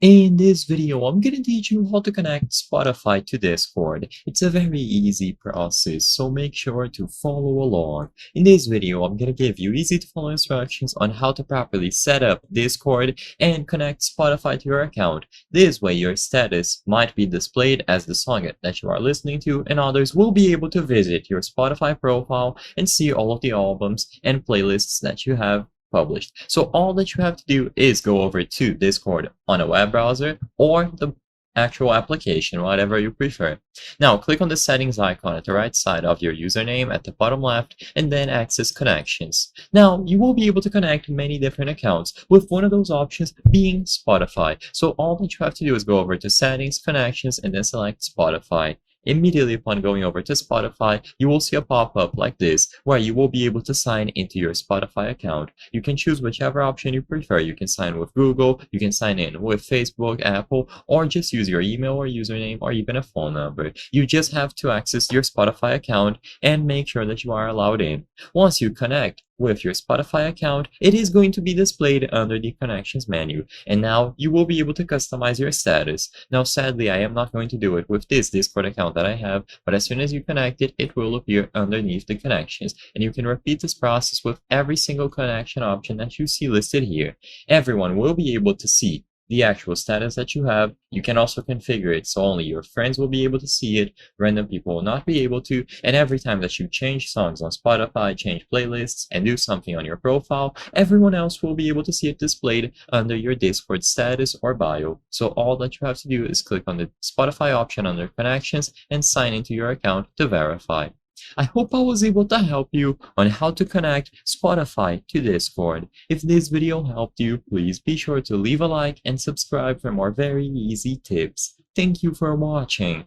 In this video, I'm gonna teach you how to connect Spotify to Discord. It's a very easy process, so make sure to follow along. In this video, I'm gonna give you easy to follow instructions on how to properly set up Discord and connect Spotify to your account. This way, your status might be displayed as the song that you are listening to, and others will be able to visit your Spotify profile and see all of the albums and playlists that you have published. So all that you have to do is go over to Discord on a web browser or the actual application, whatever you prefer. Now click on the settings icon at the right side of your username at the bottom left and then access connections. Now you will be able to connect many different accounts with one of those options being Spotify. So all that you have to do is go over to settings, connections, and then select Spotify. Immediately upon going over to Spotify, you will see a pop-up like this, where you will be able to sign into your Spotify account. You can choose whichever option you prefer. You can sign with Google, you can sign in with Facebook, Apple, or just use your email or username or even a phone number. You just have to access your Spotify account and make sure that you are allowed in. Once you connect with your Spotify account, it is going to be displayed under the connections menu, and now you will be able to customize your status. Now sadly, I am not going to do it with this Discord account that I have, but as soon as you connect it, it will appear underneath the connections, and you can repeat this process with every single connection option that you see listed here. Everyone will be able to see the actual status that you have. You can also configure it so only your friends will be able to see it, random people will not be able to, and every time that you change songs on Spotify, change playlists, and do something on your profile, everyone else will be able to see it displayed under your Discord status or bio. So all that you have to do is click on the Spotify option under connections and sign into your account to verify. I hope I was able to help you on how to connect Spotify to Discord. If this video helped you, please be sure to leave a like and subscribe for more very easy tips. Thank you for watching.